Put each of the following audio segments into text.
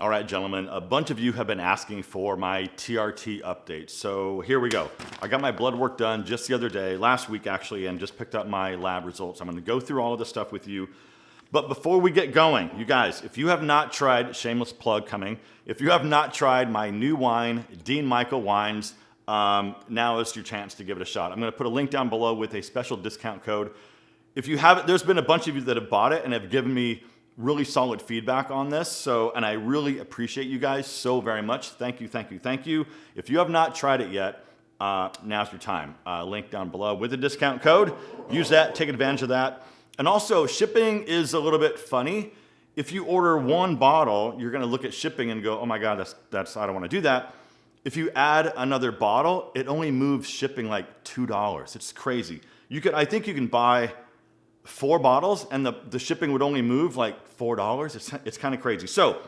All right, gentlemen, a bunch of you have been asking for my TRT update. So here we go. I got my blood work done just the other day, last week actually, and just picked up my lab results. I'm gonna go through all of this stuff with you. But before we get going, you guys, if you have not tried, shameless plug coming, if you have not tried my new wine, Dean Michael Wines, now is your chance to give it a shot. I'm gonna put a link down below with a special discount code. If you haven't, there's been a bunch of you that have bought it and have given me really solid feedback on this. And I really appreciate you guys so very much. Thank you, thank you, thank you. If you have not tried it yet, now's your time. Link down below with a discount code. Use that, take advantage of that. And also, shipping is a little bit funny. If you order one bottle, you're gonna look at shipping and go, oh my God, that's I don't wanna do that. If you add another bottle, it only moves shipping like $2. It's crazy. I think you can buy 4 bottles and the shipping would only move like $4. It's kind of crazy. So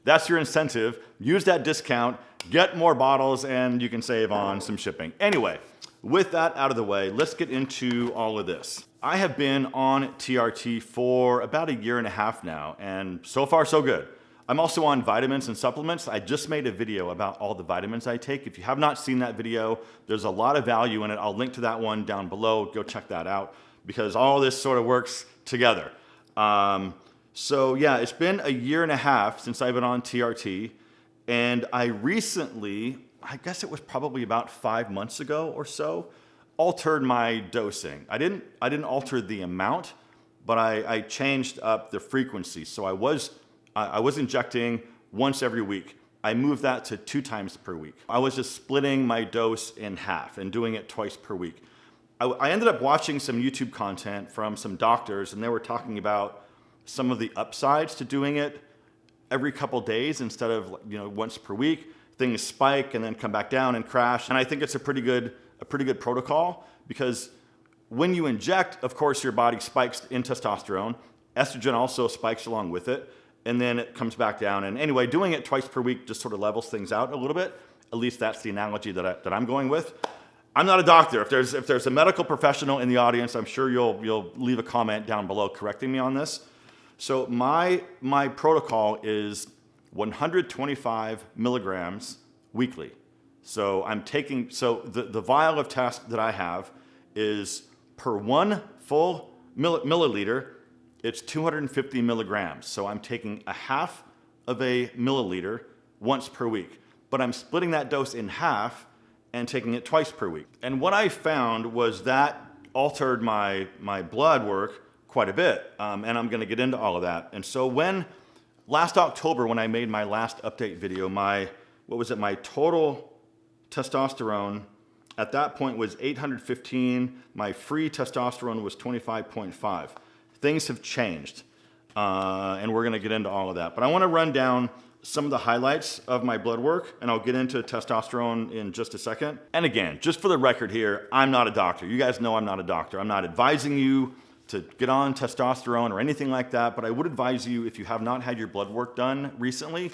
that's your incentive. Use that discount, get more bottles, and you can save on some shipping. Anyway, with that out of the way, let's get into all of this. I have been on TRT for about 1.5 years now, and so far so good. I'm also on vitamins and supplements. I just made a video about all the vitamins I take. If you have not seen that video, there's a lot of value in it. I'll link to that one down below. Go check that out, because all this sort of works together. So yeah, it's been 1.5 years since I've been on TRT, and I recently, I guess it was probably about 5 months ago or so, altered my dosing. I didn't alter the amount, but I changed up the frequency. So I was injecting once every week. I moved that to 2 times per week. I was just splitting my dose in half and doing it twice per week. I ended up watching some YouTube content from some doctors, and they were talking about some of the upsides to doing it every couple days instead of once per week. Things spike and then come back down and crash. And I think it's a pretty good protocol, because when you inject, of course, your body spikes in testosterone. Estrogen also spikes along with it, and then it comes back down. And anyway, doing it twice per week just sort of levels things out a little bit. At least that's the analogy that I'm going with. I'm not a doctor. If there's a medical professional in the audience, I'm sure you'll leave a comment down below correcting me on this. So my protocol is 125 milligrams weekly. So the vial of test that I have is per 1 full milliliter, it's 250 milligrams. So I'm taking 1/2 of a milliliter once per week, but I'm splitting that dose in half and taking it twice per week. And what I found was that altered my blood work quite a bit, and I'm gonna get into all of that. And so last October, when I made my last update video, my total testosterone at that point was 815, my free testosterone was 25.5. Things have changed, and we're gonna get into all of that. But I wanna run down some of the highlights of my blood work, and I'll get into testosterone in just a second. And again, just for the record here, I'm not a doctor. You guys know I'm not a doctor. I'm not advising you to get on testosterone or anything like that, but I would advise you, if you have not had your blood work done recently,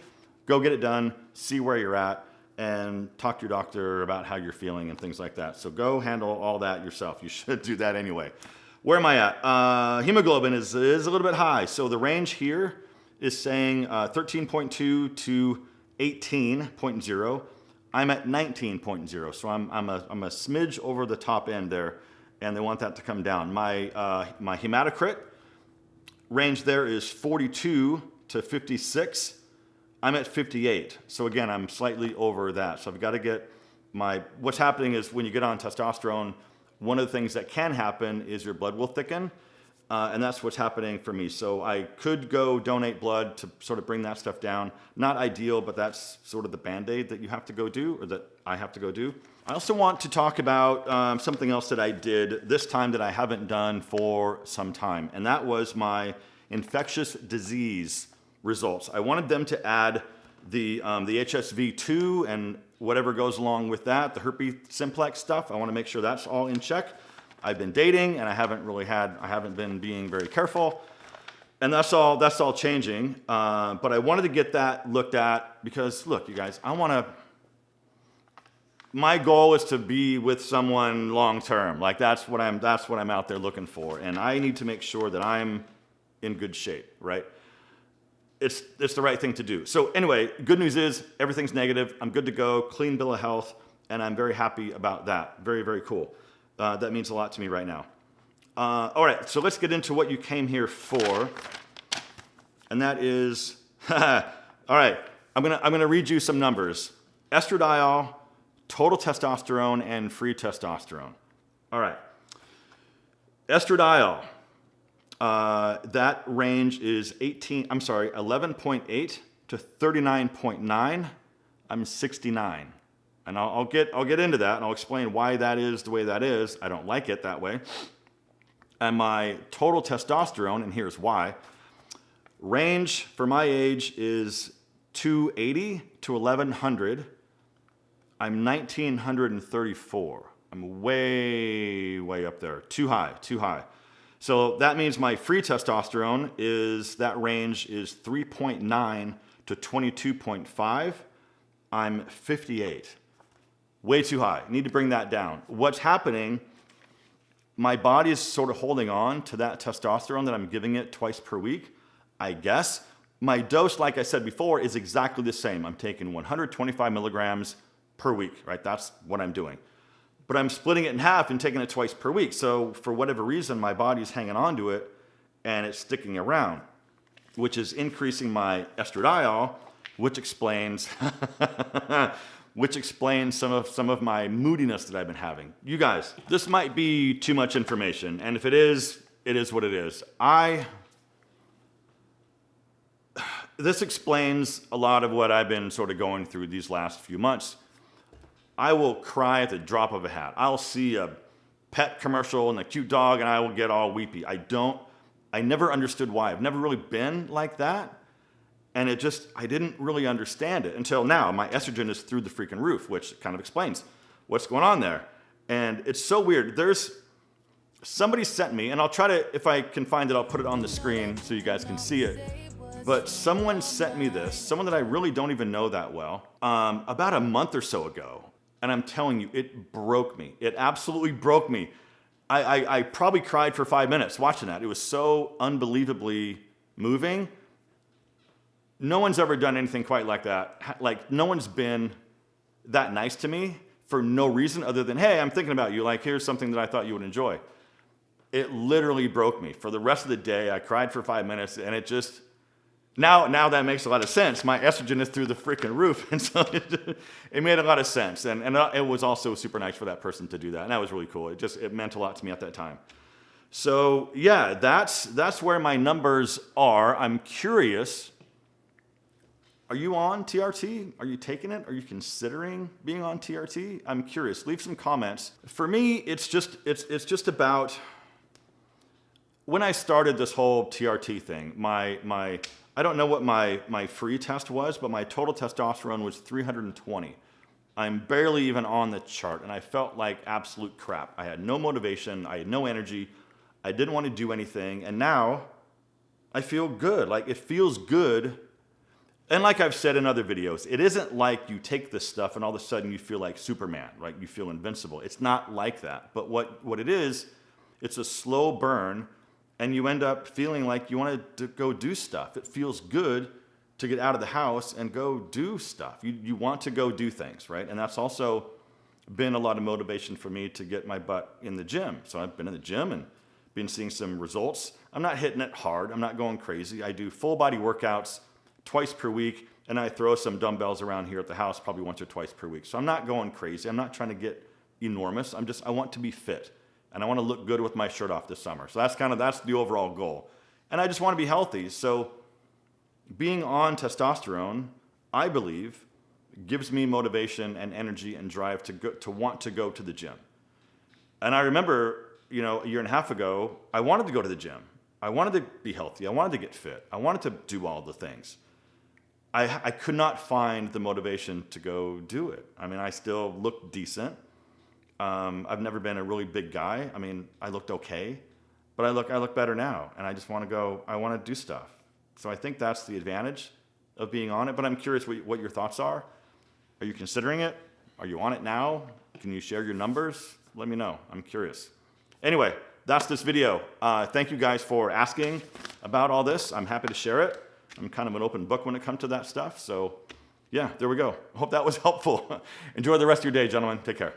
go get it done, see where you're at, and talk to your doctor about how you're feeling and things like that. So go handle all that yourself. You should do that anyway. Where am I at? Hemoglobin is a little bit high. So the range here is saying 13.2 to 18.0. I'm at 19.0, so I'm a smidge over the top end there, and they want that to come down. My hematocrit range there is 42 to 56. I'm at 58, so again, I'm slightly over that. So I've got to get what's happening is when you get on testosterone, one of the things that can happen is your blood will thicken, and that's what's happening for me. So I could go donate blood to sort of bring that stuff down. Not ideal, but that's sort of the Band-Aid that you have to go do, or that I have to go do. I also want to talk about something else that I did this time that I haven't done for some time, and that was my infectious disease results. I wanted them to add the HSV2 and whatever goes along with that, the herpes simplex stuff. I want to make sure that's all in check. I've been dating, and I haven't been being very careful, and that's all changing. But I wanted to get that looked at because, look, you guys, my goal is to be with someone long term. Like that's what I'm out there looking for, and I need to make sure that I'm in good shape, right? it's the right thing to do. So anyway, good news is everything's negative. I'm good to go, clean bill of health, and I'm very happy about that. Very, very cool. That means a lot to me right now. All right, so let's get into what you came here for. And that is, all right, I'm gonna read you some numbers. Estradiol, total testosterone, and free testosterone. All right. Estradiol, that range is 11.8 to 39.9. I'm 69. And I'll get into that, and I'll explain why that is the way that is. I don't like it that way. And my total testosterone, and here's why. Range for my age is 280 to 1100. I'm 1934. I'm way, way up there. Too high, too high. So that means my free testosterone that range is 3.9 to 22.5. I'm 58. Way too high. Need to bring that down. What's happening, my body is sort of holding on to that testosterone that I'm giving it twice per week, I guess. My dose, like I said before, is exactly the same. I'm taking 125 milligrams per week, right? That's what I'm doing. But I'm splitting it in half and taking it twice per week. So for whatever reason, my body's hanging on to it and it's sticking around, which is increasing my estradiol, which explains some of my moodiness that I've been having. You guys, this might be too much information, and if it is what it is. This explains a lot of what I've been sort of going through these last few months. I will cry at the drop of a hat. I'll see a pet commercial and a cute dog, and I will get all weepy. I never understood why. I've never really been like that. And I didn't really understand it until now. My estrogen is through the freaking roof, which kind of explains what's going on there. And it's so weird. Somebody sent me, and I'll try to, if I can find it, I'll put it on the screen so you guys can see it. But someone sent me this, someone that I really don't even know that well, about a month or so ago. And I'm telling you, it broke me. It absolutely broke me. I probably cried for 5 minutes watching that. It was so unbelievably moving. No one's ever done anything quite like that. Like, no one's been that nice to me for no reason other than, hey, I'm thinking about you. Like, here's something that I thought you would enjoy. It literally broke me. For the rest of the day, I cried for 5 minutes, and it just, now that makes a lot of sense. My estrogen is through the freaking roof, and so it made a lot of sense. And it was also super nice for that person to do that, and that was really cool. It meant a lot to me at that time. So, yeah, that's where my numbers are. I'm curious. Are you on TRT? Are you taking it? Are you considering being on TRT? I'm curious. Leave some comments. For me, it's just about when I started this whole TRT thing. I don't know what my free test was, but my total testosterone was 320. I'm barely even on the chart, and I felt like absolute crap. I had no motivation. I had no energy. I didn't want to do anything, and now I feel good. Like, it feels good. And like I've said in other videos, it isn't like you take this stuff and all of a sudden you feel like Superman, right? You feel invincible. It's not like that. But what it is, it's a slow burn, and you end up feeling like you want to go do stuff. It feels good to get out of the house and go do stuff. You want to go do things, right? And that's also been a lot of motivation for me to get my butt in the gym. So I've been in the gym and been seeing some results. I'm not hitting it hard. I'm not going crazy. I do full body workouts twice per week, and I throw some dumbbells around here at the house probably once or twice per week. So I'm not going crazy. I'm not trying to get enormous. I want to be fit, and I want to look good with my shirt off this summer. So that's the overall goal. And I just want to be healthy. So being on testosterone, I believe, gives me motivation and energy and drive to want to go to the gym. And I remember, a year and a half ago, I wanted to go to the gym. I wanted to be healthy. I wanted to get fit. I wanted to do all the things. I could not find the motivation to go do it. I mean, I still look decent. I've never been a really big guy. I mean, I looked okay, but I look better now, and I just want to go. I want to do stuff. So I think that's the advantage of being on it. But I'm curious what your thoughts are. Are you considering it? Are you on it now? Can you share your numbers? Let me know. I'm curious. Anyway, that's this video. Thank you guys for asking about all this. I'm happy to share it. I'm kind of an open book when it comes to that stuff. So yeah, there we go. I hope that was helpful. Enjoy the rest of your day, gentlemen. Take care.